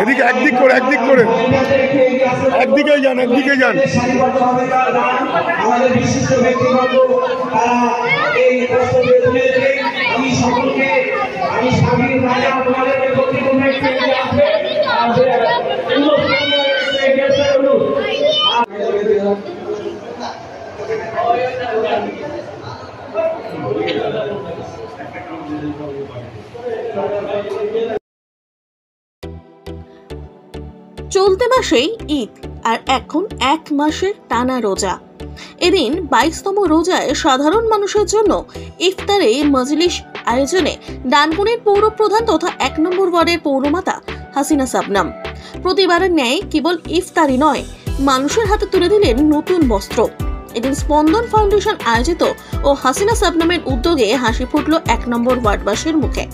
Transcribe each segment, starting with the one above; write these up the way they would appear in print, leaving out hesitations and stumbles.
এদিকে একদিক করে একদিকেই যান আমাদের বিশিষ্ট ব্যক্তিবর্গ আমি সকলকে আমি স্বামীর রাজা তোমাদেরকে চলতে মাসেই ঈদ আর এখন 1 মাসের টানা রোজা। এদিন 22তম রোজায় সাধারণ মানুষের জন্য ইফতারে মজলিস আয়োজনে ডানকুনির পৌর প্রধান তথা 1 নম্বর ওয়ার্ডের পৌরমাতা হাসিনা শবনম প্রতিবারের ন্যায় কেবল ইফতারি নয়, মানুষের হাতে তুলে দিলেন নতুন বস্ত্র। এদিন স্পন্দন ফাউন্ডেশন আয়োজিত ও হাসিনা শবনমের উদ্যোগে হাসি ফুটল 1 নম্বর ওয়ার্ডবাসীর মুখে।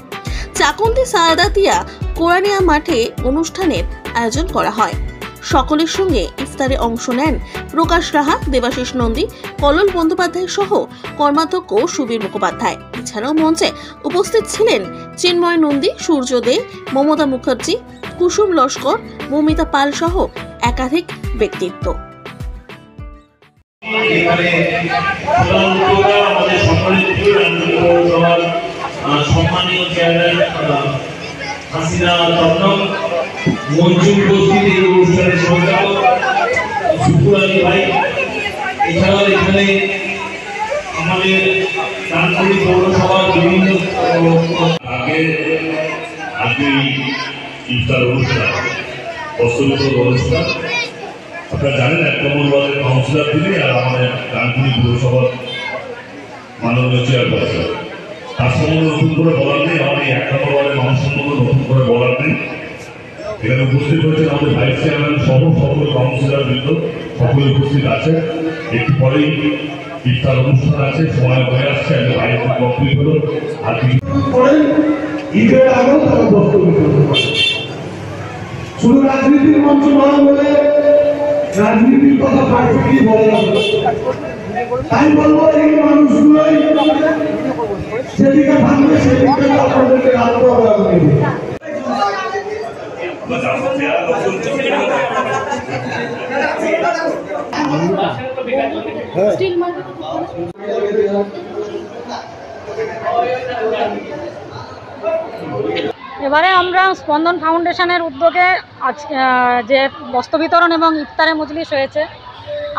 চাকুন্দি সায়াদাতিয়া কোরআনিয়া মাঠে অনুষ্ঠানের আয়োজন করা হয়। সকলের সঙ্গে ইফতারে অংশ নেন প্রকাশ রাহা, দেবাশিস নন্দী, কলল বন্দ্যোপাধ্যায় সহ কর্মাধ্যক্ষ সুবীর মুখোপাধ্যায়। এছাড়াও মঞ্চে উপস্থিত ছিলেন চিন্ময় নন্দী, সূর্য দে, মমতা মুখার্জি, কুসুম লস্কর, মমিতা পাল সহ একাধিক ব্যক্তিত্ব। সম্মানীয় চেয়ারম্যান হাসিনা শবনম, মঞ্চে উপস্থিত এই অনুষ্ঠানের সঞ্চালক শুকুর আলী ভাই, এছাড়াও এখানে আমাদের ডানকুনি পৌরসভার বিভিন্ন আজকে ইফতার অনুষ্ঠান, বস্ত্র অনুষ্ঠান আপনারা জানেন 1 নম্বর ওয়ার্ডের কাউন্সিলর তিনি আর আমাদের ডানকুনি পৌরসভার মাননীয় চেয়ারপারসন। তার সম্বন্ধে নতুন করে বলার নেই, আমাদের 1 নম্বর ওয়ার্ডের মানুষ সম্বন্ধে নতুন করে বলার নেই। এখানে উপস্থিত হয়েছেন আমাদের ভাইস চেয়ারম্যান সহ সকল কাউন্সিলর বৃন্দ, সকলে উপস্থিত আছে। একটু পরেই ইফতার অনুষ্ঠান আছে, সময় হয়ে আসছে, আমি বাইরে কমপ্লিট হলো। আর ঈদের আগেও তারা বস্ত্র বিতরণ করে। শুধু রাজনীতির মঞ্চ নয় বলে রাজনীতির কথা পার্টি বলে যাবে, তাই বলবো এই মানুষগুলোই সেদিকে ভাঙবে, সেদিকে আপনাদেরকে রাখতে হবে। এবারে আমরা স্পন্দন ফাউন্ডেশনের উদ্যোগে আজ যে বস্ত্র বিতরণ এবং ইফতারে মজলিস হয়েছে,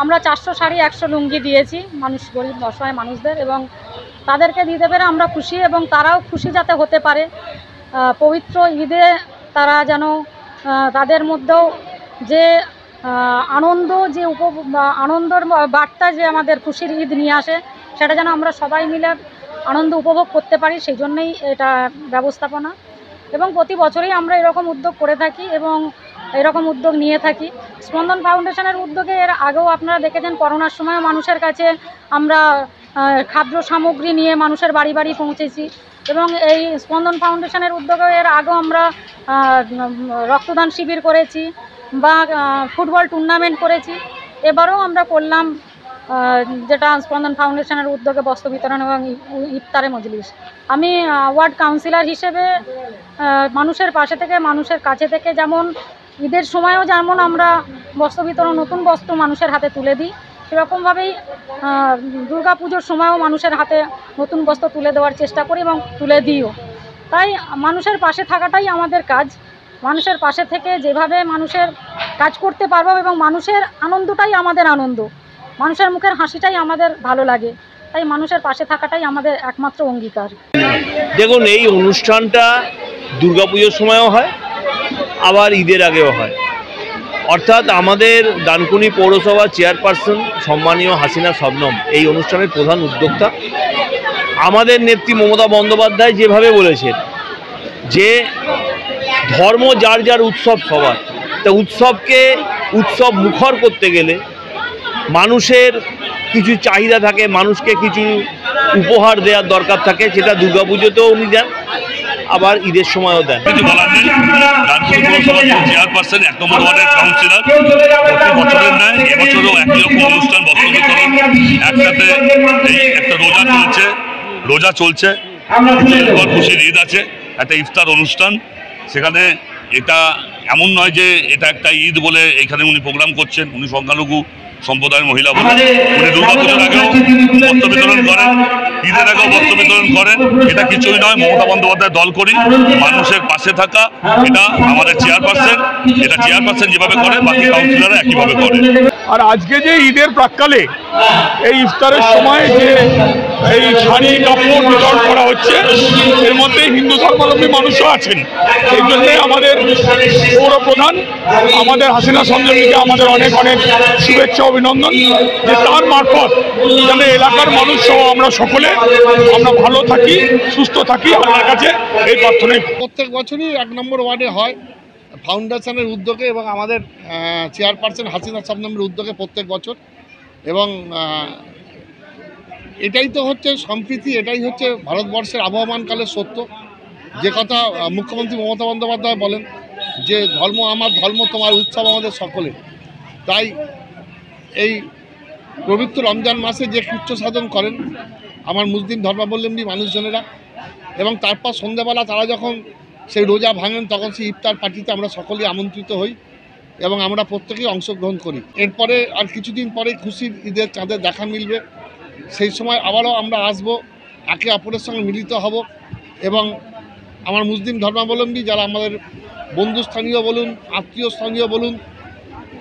আমরা 400 শাড়ি 100 লুঙ্গি দিয়েছি মানুষ, গরিব অসহায় মানুষদের, এবং তাদেরকে দিতে পেরে আমরা খুশি এবং তারাও খুশি যাতে হতে পারে। পবিত্র ঈদে তারা যেন তাদের মধ্যেও যে আনন্দ, যে আনন্দর বার্তা যে আমাদের খুশির ঈদ নিয়ে আসে, সেটা যেন আমরা সবাই মিলে আনন্দ উপভোগ করতে পারি, সেই জন্যই এটা ব্যবস্থাপনা। এবং প্রতি বছরই আমরা এরকম উদ্যোগ করে থাকি এবং এরকম উদ্যোগ নিয়ে থাকি। স্পন্দন ফাউন্ডেশনের উদ্যোগে এর আগেও আপনারা দেখেছেন, করোনার সময় মানুষের কাছে আমরা খাদ্য সামগ্রী নিয়ে মানুষের বাড়ি বাড়ি পৌঁছেছি, এবং এই স্পন্দন ফাউন্ডেশনের উদ্যোগে এর আগেও আমরা রক্তদান শিবির করেছি বা ফুটবল টুর্নামেন্ট করেছি। এবারেও আমরা করলাম যেটা স্পন্দন ফাউন্ডেশনের উদ্যোগে বস্ত্র বিতরণ এবং ইফতারে মজলিস। আমি ওয়ার্ড কাউন্সিলর হিসেবে মানুষের পাশে থেকে, মানুষের কাছে থেকে, যেমন ঈদের সময়ও যেমন আমরা বস্ত্র বিতরণ, নতুন বস্ত্র মানুষের হাতে তুলে দিই, সেরকমভাবেই দুর্গা পুজোর সময়ও মানুষের হাতে নতুন বস্ত্র তুলে দেওয়ার চেষ্টা করি এবং তুলে দিইও। তাই মানুষের পাশে থাকাটাই আমাদের কাজ। মানুষের পাশে থেকে যেভাবে মানুষের কাজ করতে পারবো এবং মানুষের আনন্দটাই আমাদের আনন্দ, মানুষের মুখের হাসিটাই আমাদের ভালো লাগে, তাই মানুষের পাশে থাকাটাই আমাদের একমাত্র অঙ্গীকার। দেখুন, এই অনুষ্ঠানটা দুর্গাপুজোর সময়ও হয়, আবার ঈদের আগেও হয়। অর্থাৎ আমাদের ডানকুনি পৌরসভা চেয়ারপারসন সম্মানীয় হাসিনা শবনম এই অনুষ্ঠানের প্রধান উদ্যোক্তা। আমাদের নেত্রী মমতা বন্দ্যোপাধ্যায় যেভাবে বলেছেন যে ধর্ম যার যার, উৎসব সবার, তা উৎসবকে উৎসব মুখর করতে গেলে মানুষের কিছু চাহিদা থাকে, মানুষকে কিছু উপহার দেওয়ার দরকার থাকে, সেটা দুর্গাপুজোতেও উনি দেন, আবার ঈদের সময়ও দেন। কিছু বলার নেই, চেয়ারপারসন 1 নম্বর ওয়ার্ডের কাউন্সিলর, প্রতি বছরের ন্যায় এবছরও একই রকম অনুষ্ঠান, বস্ত্র বিতরণ, একসাথে একটা রোজা চলছে, খুশির ঈদ আছে, একটা ইফতার অনুষ্ঠান, সেখানে এটা এমন নয় যে এটা একটা ঈদ বলে এখানে উনি প্রোগ্রাম করছেন। উনি সংখ্যালঘু সম্প্রদায়ের মহিলা বলে উনি দুর্গাপুজোর আগেও বস্ত্র বিতরণ করেন, ঈদের আগেও বস্ত্র বিতরণ করেন। এটা কিছুই নয়, মমতা বন্দ্যোপাধ্যায় দল করি, মানুষের পাশে থাকা, এটা আমাদের চেয়ারপারসন, এটা চেয়ারপারসন যেভাবে করে বাকি কাউন্সিলররা একইভাবে করে। আর আজকে যে ঈদের প্রাক্কালে এই ইফতারের সময় যে এই শাড়ি কাপড় বিতরণ করা হচ্ছে, এর মধ্যে হিন্দু ধর্মাবলম্বী মানুষও আছেন। এই জন্যে আমাদের পৌরপ্রধান আমাদের হাসিনা সঞ্জীবনীকে আমাদের অনেক অনেক শুভেচ্ছা অভিনন্দন, যে তার মারফত যেন এলাকার মানুষ সহ আমরা সকলে আমরা ভালো থাকি, সুস্থ থাকি, আল্লাহর কাছে এই প্রার্থনাই। প্রত্যেক বছরই 1 নম্বর ওয়ার্ডে হয় ফাউন্ডেশনের উদ্যোগে এবং আমাদের চেয়ারপারসন হাসিনা সামনামের উদ্যোগে প্রত্যেক বছর। এবং এটাই তো হচ্ছে সম্প্রীতি, এটাই হচ্ছে ভারতবর্ষের আবহমানকালের সত্য, যে কথা মুখ্যমন্ত্রী মমতা বন্দ্যোপাধ্যায় বলেন যে ধর্ম আমার, ধর্ম তোমার, উৎসব আমাদের সকলে। তাই এই পবিত্র রমজান মাসে যে কৃত্য সাধন করেন আমার মুসলিম ধর্মাবলম্বী মানুষজনেরা, এবং তারপর সন্ধ্যাবেলা তারা যখন সেই রোজা ভাঙেন তখন সেই ইফতার পার্টিতে আমরা সকলেই আমন্ত্রিত হই এবং আমরা প্রত্যেকেই অংশগ্রহণ করি। এরপরে আর কিছুদিন পরে খুশির ঈদের চাঁদের দেখা মিলবে, সেই সময় আবারও আমরা আসব, একে অপরের সঙ্গে মিলিত হব এবং আমার মুসলিম ধর্মাবলম্বী যারা আমাদের বন্ধুস্থানীয় বলুন, আত্মীয় স্থানীয় বলুন,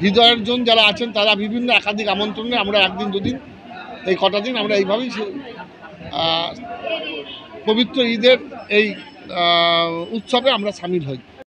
হৃদয়ের জন যারা আছেন, তারা বিভিন্ন একাধিক আমন্ত্রণে আমরা একদিন দুদিন এই কটা দিন আমরা এইভাবেই পবিত্র ঈদের এই উৎসবে আমরা সামিল হই।